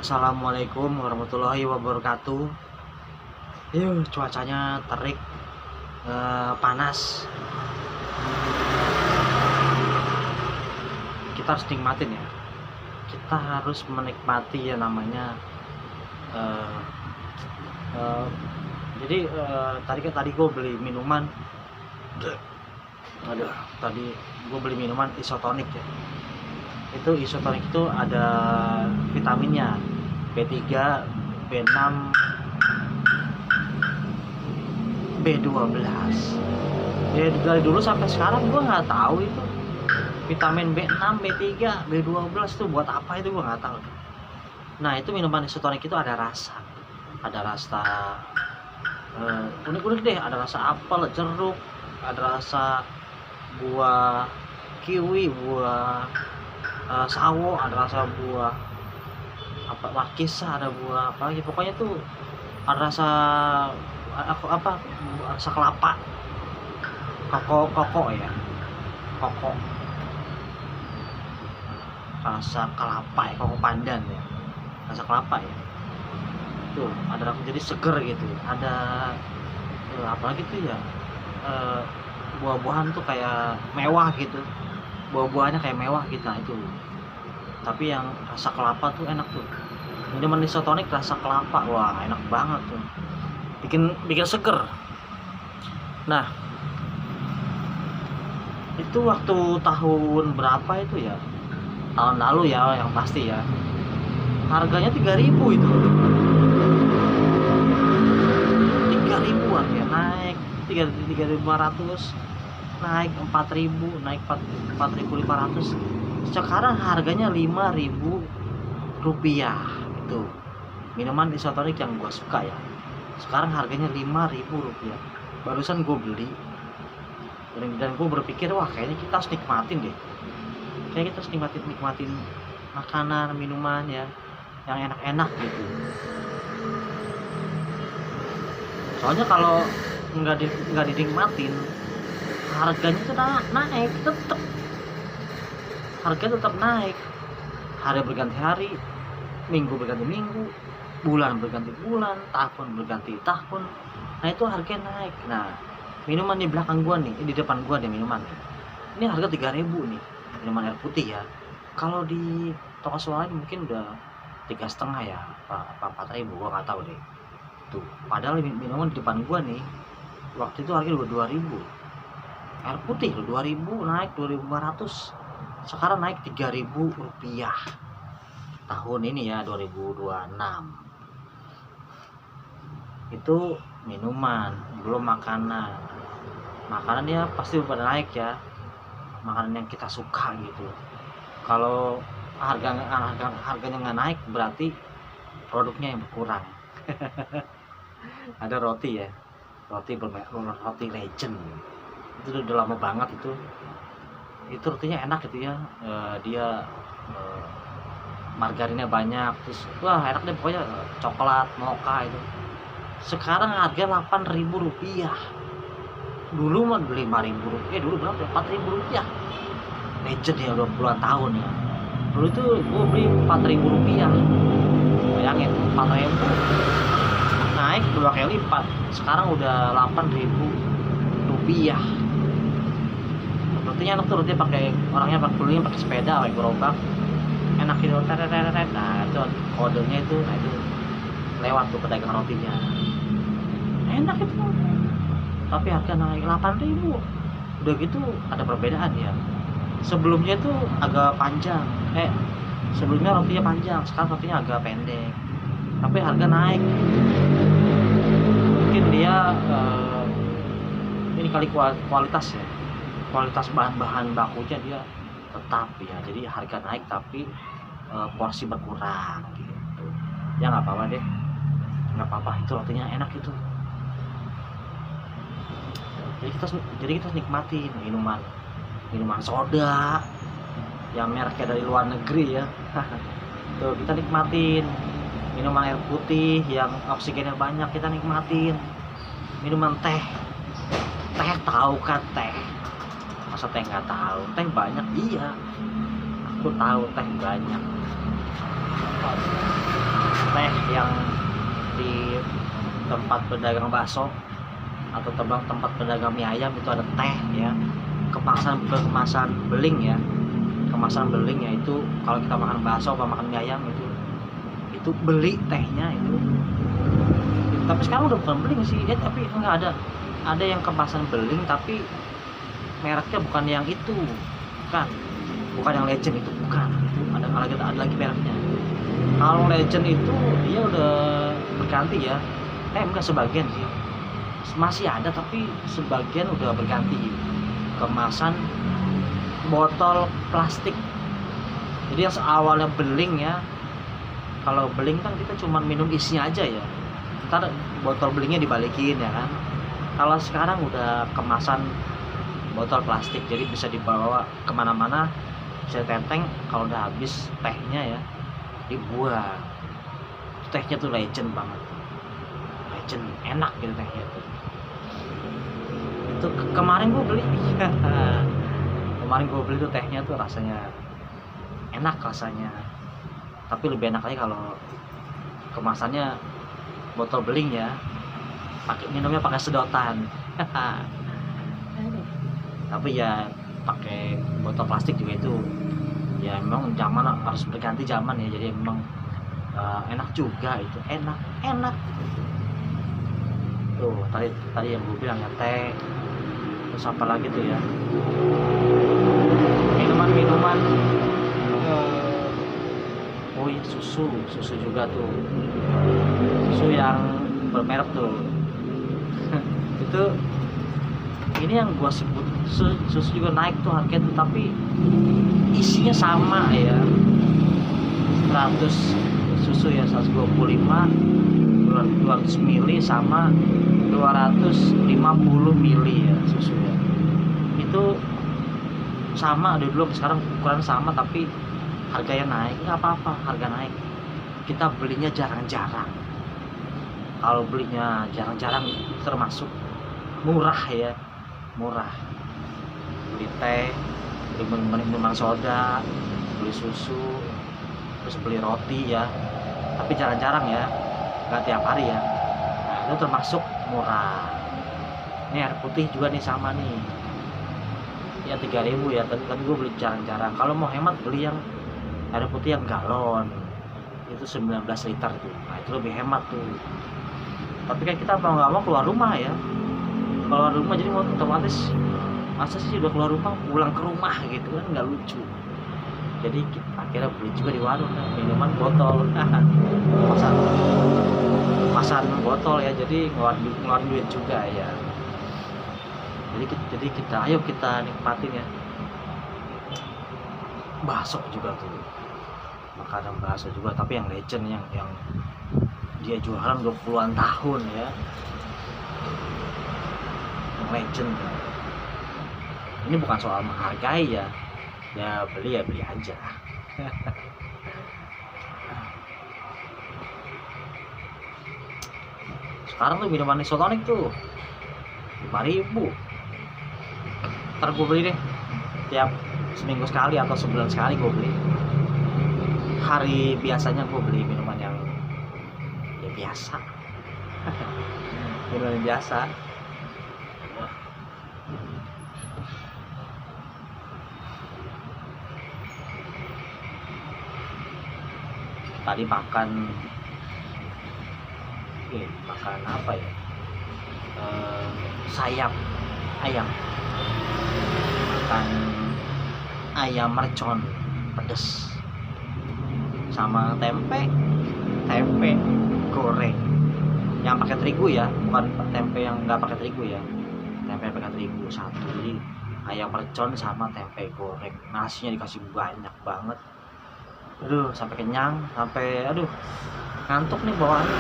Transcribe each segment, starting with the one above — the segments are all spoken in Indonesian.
Assalamualaikum warahmatullahi wabarakatuh. Cuacanya terik, panas. Kita harus nikmatin ya. Kita harus menikmati ya namanya. eh, eh, tadi gue beli minuman. Tadi gue beli minuman isotonik ya. Itu isotonik itu ada vitaminnya B3, B6, B12. Ya dari dulu sampai sekarang gue nggak tahu itu vitamin B6, B3, B12 itu buat apa, itu gue nggak tahu. Nah, itu minuman isotonik itu ada rasa unik-unik deh. Ada rasa apel, jeruk, ada rasa buah kiwi, buah sawo, ada rasa buah wakisa, ada buah apa lagi, pokoknya tuh ada rasa rasa kelapa, koko ya, koko, rasa kelapa ya, koko pandan ya, rasa kelapa ya. Tuh ada, jadi seger gitu. Ada apalagi tuh ya, buah-buahan tuh kayak mewah gitu, buah-buahnya kayak mewah gitu. Nah itu, tapi yang rasa kelapa tuh enak tuh. Minuman isotonik rasa kelapa, wah enak banget tuh, bikin seger. Nah, itu waktu tahun berapa itu ya, tahun lalu ya yang pasti ya, harganya 3.000 itu, 3.000-an ya, naik 3.500, naik 4.000, naik 4.500. Sekarang harganya 5.000 rupiah. Itu minuman isotonik yang gue suka ya. Sekarang harganya 5.000 rupiah. Barusan gue beli dan gue berpikir, wah kayaknya kita harus nikmatin deh. Kayaknya kita harus nikmatin makanan, minuman ya, yang enak-enak gitu. Soalnya kalau nggak dinikmatin, harganya tuh naik tetap. Harga tetap naik, hari berganti hari, minggu berganti minggu, bulan berganti bulan, tahun berganti tahun. Nah itu harga naik. Nah, minuman di belakang gua nih, di depan gua nih minuman nih, ini harga 3.000 nih, minuman air putih ya. Kalau di toko swalayan mungkin udah 3,5 ya, apa 4.000, gua nggak tahu deh. Tuh, padahal minuman di depan gua nih waktu itu harganya udah 2.000. Air putih loh 2.000, naik 2.500. Sekarang naik 3.000 rupiah. Tahun ini ya, 2026. Itu minuman, belum makanan. Makanan ya pasti pada naik ya, makanan yang kita suka gitu. Kalau harganya nggak naik, berarti produknya yang berkurang. Ada roti ya, roti legend, itu udah lama banget itu rotinya enak gitu ya. Dia margarinnya banyak, terus wah enak deh pokoknya, coklat mocha itu. Sekarang harga 8.000 rupiah. Dulu mah 5.000 rupiah, dulu berapa, 4.000 rupiah. Legend ya, udah puluhan tahun ya. Dulu itu gue beli 4.000 rupiah. Bayangin, 4.000 naik 2 kali lipat. Sekarang udah 8.000 rupiah. Rotinya enak tuh, rotinya dulunya pakai sepeda, pakai gerobak, enak gitu. Nah itu kodenya itu, nah itu lewat tuh pedagang rotinya, enak itu. Tapi harga naik 8.000. Udah gitu ada perbedaan ya, sebelumnya itu agak panjang, sebelumnya rotinya panjang, sekarang rotinya agak pendek, tapi harga naik. Mungkin dia ini kali kualitas ya, kualitas bahan-bahan bakunya dia tetap ya, jadi harga naik tapi porsi berkurang gitu ya. Nggak apa-apa deh, nggak apa-apa, itu rotinya enak itu. Jadi kita nikmatin minuman soda yang mereknya dari luar negeri ya. Tuh kita nikmatin minuman air putih yang oksigennya banyak, kita nikmatin minuman teh. Tahu kan teh? Masa teh nggak tahu? Teh banyak, iya. Aku tahu teh banyak. teh yang di tempat pedagang bakso atau tempat pedagang mie ayam itu ada teh ya, kemasan beling ya, kemasan beling ya. Itu kalau kita makan bakso atau makan mie ayam itu beli tehnya itu. Tapi sekarang udah bukan beling sih ya, tapi enggak ada yang kemasan beling tapi mereknya bukan yang itu, bukan yang Legend itu, bukan. Itu ada lagi mereknya. Kalau Legend itu dia udah berganti ya, enggak, sebagian sih masih ada tapi sebagian udah berganti kemasan botol plastik. Jadi yang awalnya beling ya, kalau beling kan kita cuma minum isinya aja ya, ntar botol belingnya dibalikin ya kan. Kalau sekarang udah kemasan botol plastik, jadi bisa dibawa kemana-mana, bisa tenteng. Kalau udah habis tehnya ya dibuang. Tehnya tuh Legend banget, Legend, enak gitu tehnya tuh. Itu kemarin gue beli tuh tehnya tuh rasanya enak rasanya, tapi lebih enak lagi kalau kemasannya botol beling ya, minumnya pakai sedotan. Tapi ya pakai botol plastik juga itu ya, memang zaman harus berganti zaman ya, jadi memang enak juga itu, enak tuh. Tadi yang gue bilang ya teh, terus apa lagi tuh ya, minuman oh iya, susu juga tuh, susu yang bermerek tuh. Itu ini yang gua sebut susu juga naik tuh harganya tuh, tapi isinya sama ya, 100 susu ya, 125 200 mili sama 250 mili ya susu ya. Itu sama dari dulu sekarang, ukuran sama tapi harganya naik. Nggak apa-apa harga naik, kita belinya jarang-jarang. Kalau belinya jarang-jarang itu termasuk murah ya, murah. Beli teh, beli minuman soda, beli susu, terus beli roti ya, tapi jarang-jarang ya, nggak tiap hari ya. Nah itu termasuk murah. Ini air putih juga nih sama nih ya, 3.000 ya, tapi gue beli jarang-jarang. Kalau mau hemat beli yang air putih yang galon itu 19 liter tuh, nah itu lebih hemat tuh. Tapi kan kita mau nggak mau keluar rumah ya, keluar rumah jadi otomatis masa sih udah keluar rumah pulang ke rumah gitu kan, nggak lucu. Jadi kita akhirnya beli juga di warung minuman botol. Kemasan botol ya, jadi ngeluarin duit juga ya. Jadi ayo kita nikmatin ya. Bakso juga tuh, makanan bakso juga, tapi yang Legend yang dia jualan 20-an tahun ya, yang Legend. Ini bukan soal menghargai ya, beli aja. Sekarang tuh minuman isotonik tuh 5.000. Ntar gue beli deh, tiap seminggu sekali atau sebulan sekali gue beli. Hari biasanya gue beli minuman yang ya biasa. Minuman yang biasa. Tadi makan apa ya, sayap ayam, makan ayam mercon pedes sama tempe goreng yang pakai terigu ya, bukan tempe yang nggak pakai terigu ya, tempe pakai terigu satu. Jadi ayam mercon sama tempe goreng, nasinya dikasih banyak banget. Aduh, sampai kenyang, sampai aduh ngantuk nih bawaannya.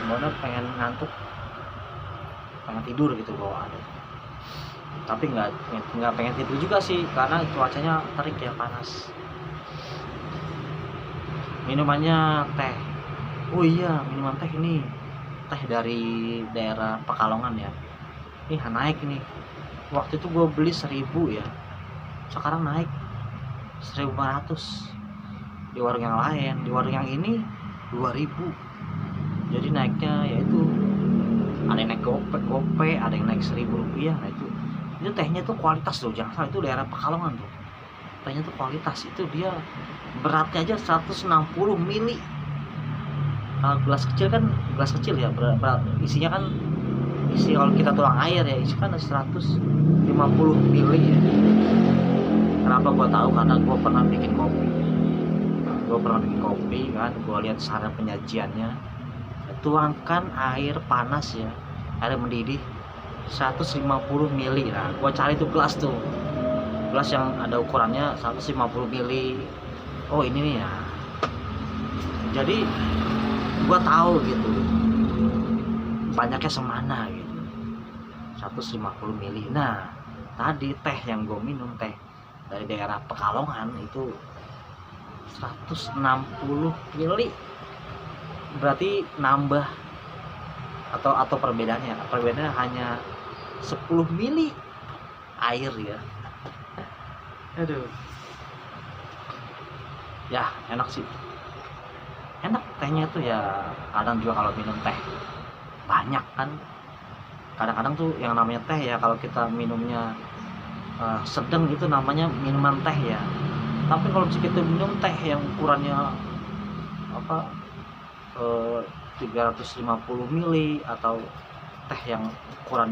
Bawaannya pengen ngantuk, pengen tidur gitu bawaannya. Tapi nggak pengen tidur juga sih, karena cuacanya terik ya, panas. Minumannya teh. Oh iya, minuman teh ini teh dari daerah Pekalongan ya. Ini naik nih. Waktu itu gue beli 1.000 ya, sekarang naik 1.500. di warung yang lain. Di warung yang ini 2000. Jadi naiknya yaitu ada yang naik gope, ada yang naik 1000 rupiah. Nah itu tehnya tuh kualitas loh, jangan salah, itu daerah Pekalongan tuh. Tehnya tuh kualitas, itu dia beratnya aja 160 mili. Kalau gelas kecil ya, isinya kan kalau kita tuang air ya isi kan 150 mili ya. Kenapa gua tahu? Karena gua pernah bikin kopi kan, gua lihat cara penyajiannya. Tuangkan air panas ya, air mendidih 150 mili. Nah gua cari tuh gelas yang ada ukurannya 150 mili. Oh ini nih ya, jadi gua tahu gitu banyaknya semana gitu, 150 mili. Nah tadi teh yang gue minum, teh dari daerah Pekalongan itu 160 mili, berarti nambah atau perbedaannya hanya 10 mili air ya. Aduh ya, enak sih, enak tehnya tuh ya. Kadang juga kalau minum teh banyak kan, kadang-kadang tuh yang namanya teh ya, kalau kita minumnya sedang itu namanya minuman teh ya. Tapi kalau kita minum teh yang ukurannya 350 mili atau teh yang ukuran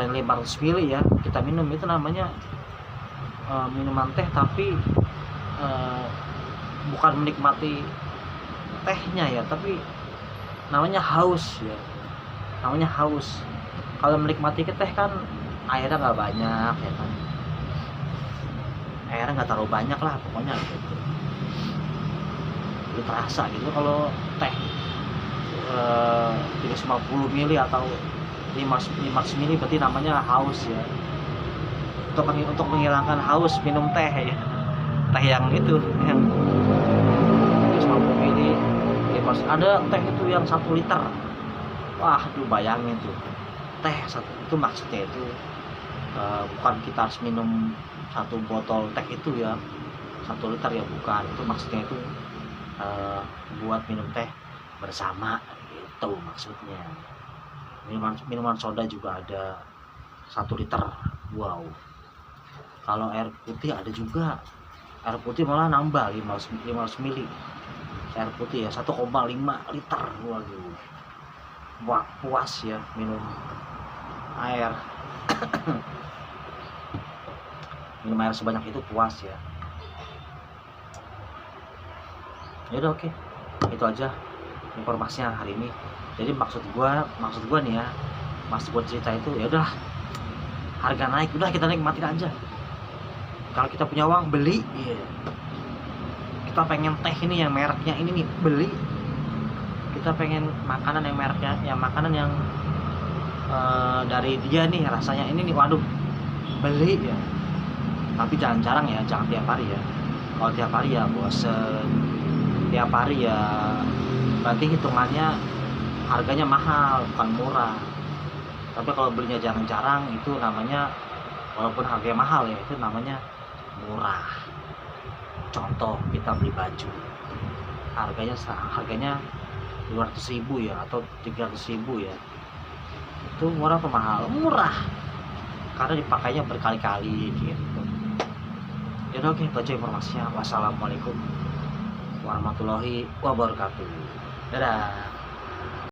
500 mili ya, kita minum, itu namanya minuman teh, tapi bukan menikmati tehnya ya, tapi namanya haus ya, namanya haus. Kalau menikmati teh kan airnya nggak banyak ya kan, airnya nggak terlalu banyak lah pokoknya gitu, jadi terasa gitu. Kalau teh 350 mili atau 500 mili berarti namanya haus ya. Untuk menghilangkan haus minum teh ya, teh yang itu yang 350 mili. Ada teh itu yang 1 liter. Wah tuh bayangin tuh, teh itu maksudnya itu bukan kita harus minum 1 botol teh itu ya 1 liter ya, bukan. Itu maksudnya itu buat minum teh bersama gitu maksudnya. Minuman soda juga ada 1 liter. Wow. Kalau air putih ada juga, air putih malah nambah 500 mili. Air putih ya 1,5 liter. Waduh, wah puas ya minum air. Minum air sebanyak itu puas ya. Yaudah oke, itu aja informasinya hari ini. Jadi maksud gua nih ya, maksud gua cerita itu ya udah, harga naik udah kita nikmatin aja. Kalau kita punya uang beli, kita pengen teh ini yang mereknya ini nih, beli. Kita pengen makanan yang mereknya, makanan yang dari dia nih rasanya ini nih, waduh, beli ya. Tapi jangan jarang ya, jangan tiap hari ya. Kalau tiap hari ya bosen, tiap hari ya berarti hitungannya harganya mahal bukan murah. Tapi kalau belinya jarang-jarang itu namanya, walaupun harganya mahal ya, itu namanya murah. Contoh kita beli baju, harganya 200.000 ya atau 300.000 ya, itu murah atau mahal? Murah, karena dipakainya berkali-kali gitu. Ya oke, itu aja informasinya. Wassalamualaikum warahmatullahi wabarakatuh. Dadah.